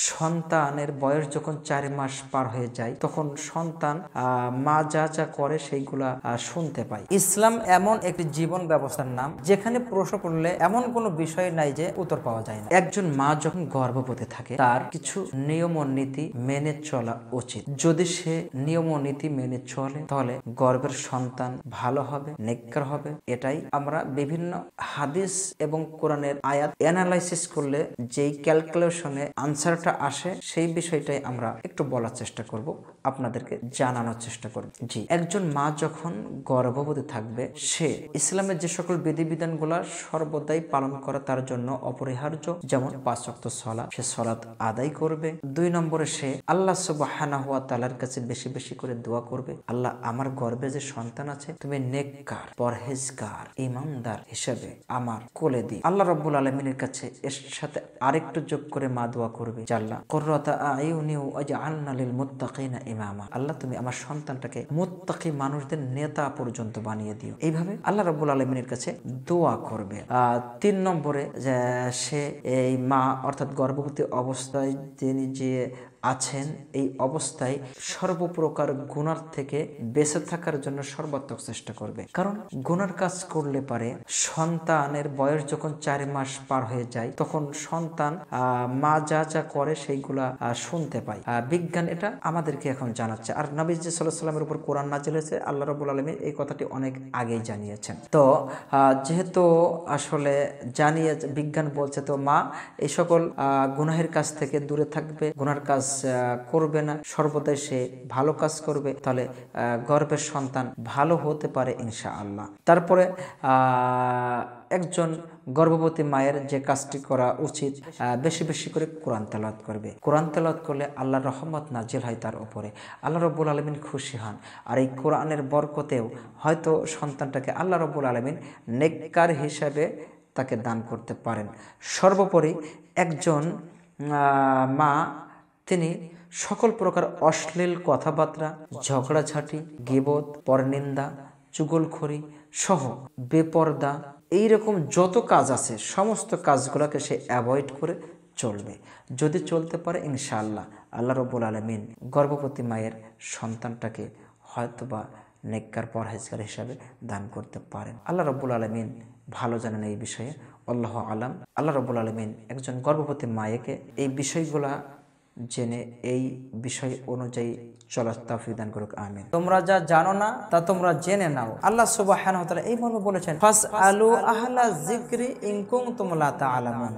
সন্তানের বয়স যখন 4 মাস পার হয়ে যায় তখন সন্তান মা যা যা করে সেইগুলা শুনতে পায়। ইসলাম এমন একটি জীবন ব্যবস্থার নাম যেখানে প্রশ্ন করলে এমন কোনো বিষয় নাই যে উত্তর পাওয়া যায় না। একজন মা যখন গর্ভবতী থাকে তার কিছু নিয়ম ও নীতি মেনে চলা উচিত। যদি সে নিয়ম ও নীতি মেনে চলে তাহলে গর্ভের সন্তান ভালো হবে, নেককার হবে। এটাই আমরা বিভিন্ন হাদিস এবং কোরআনের আয়াত অ্যানালাইসিস করলে যেই ক্যালকুলেশনে আনসারটা আসে সেই বিষয়টাই আমরা একটু বলার চেষ্টা করব, আপনাদেরকে জানানোর চেষ্টা করব। জি, একজন মা যখন গর্ভবতী থাকবে সে ইসলামের যে সকল বিধিবিধানগুলো সর্বদাই পালন করা তার জন্য অপরিহার্য, যেমন 5 ওয়াক্ত সালাত, সে সালাত আদায় করবে। 2 নম্বরে সে আল্লাহ সুবহানাহু ওয়া তাআলার কাছে বেশি বেশি করে দোয়া করবে, আল্লাহ আমার গর্ভে যে সন্তান আছে তুমি নেককার, পরহেজগার, ঈমানদার হিসেবে আমার কোলে দি। আল্লাহ রাব্বুল আলামিনের কাছে এর সাথে আরেকটু যোগ করে মা দোয়া করবে, আল্লাহ কুররাতা আয়ুনি ওয়াজআলনা লিল মুত্তাকিনা ইমামা, আল্লাহ তুমি আমার সন্তানটাকে মুত্তাকি মানুষদের নেতা পর্যন্ত বানিয়ে দিও। এইভাবে আল্লাহ রাব্বুল আলামিনের কাছে দোয়া করবে। 3 নম্বরে সে এই মা অর্থাৎ গর্ভবতী অবস্থায় তিনি যে আছেন এই অবস্থায় সর্বপ্রকার গুনার থেকে বেঁচে থাকার জন্য সর্বাত্মক চেষ্টা করবে। কারণ গুনার কাজ করলে পারে সন্তানের বয়স যখন 4 মাস পার হয়ে যায় তখন সন্তান মা যা যা করে সেইগুলা শুনতে পায়। বিজ্ঞান এটা আমাদেরকে এখন জানাচ্ছে। আর নবী সাল্লাল্লাহু আলাইহি ওয়াসাল্লামের উপর কোরআন নাযিল হয়েছে, আল্লাহ রাব্বুল আলামিন এই কথাটি অনেক আগেই জানিয়েছেন। তো যেহেতু আসলে জানিয়ে বিজ্ঞান বলছে, তো মা এই সকল গুনাহের কাজ থেকে দূরে থাকবে, গুনার কাজ করবে না, সর্বদাই সে ভালো কাজ করবে, তাহলে গর্ভের সন্তান ভালো হতে পারে ইনশাআল্লাহ। তারপরে একজন গর্ভবতী মায়ের যে কাজটি করা উচিত, বেশি বেশি করে কোরআন তেলাওয়াত করবে। কোরআন তেলাওয়াত করলে আল্লাহর রহমত নাজিল হয় তার উপরে, আল্লাহ রাব্বুল আলামিন খুশি হন। আর এই কোরআনের বরকতেও হয়তো সন্তানটাকে আল্লাহ রাব্বুল আলামিন নেককার হিসাবে তাকে দান করতে পারেন। সর্বোপরি একজন মা তিনি সকল প্রকার অশ্লীল কথাবার্তা, ঝগড়াঝাঁটি, গীবত, পরনিন্দা, চুগলখড়ি সহ বেপরদা এইরকম যত কাজ আছে সমস্ত কাজগুলোকে সে অ্যাভয়েড করে চলবে। যদি চলতে পারে ইনশাআল্লাহ আল্লাহ রাব্বুল আলামিন গর্ভবতী মায়ের সন্তানটাকে হয়তোবা নেককার, পরহেজগার হিসাবে দান করতে পারেন। আল্লাহ রাব্বুল আলামিন ভালো জানেন এই বিষয়ে, আল্লাহু আলাম। আল্লাহ রাব্বুল আলামিন একজন গর্ভবতী মায়েকে এই বিষয়গুলা জেনে এই বিষয় অনুযায়ী চলার তৌফিক দান করুক, আমিন। তোমরা যা জানো না তা তোমরা জেনে নাও। আল্লাহ সুবহানাহু ওয়া তাআলা এই মর্মে বলেছেন, ফাসআলু আহলা যিকরি ইন কুনতুম লা তা'লামুন।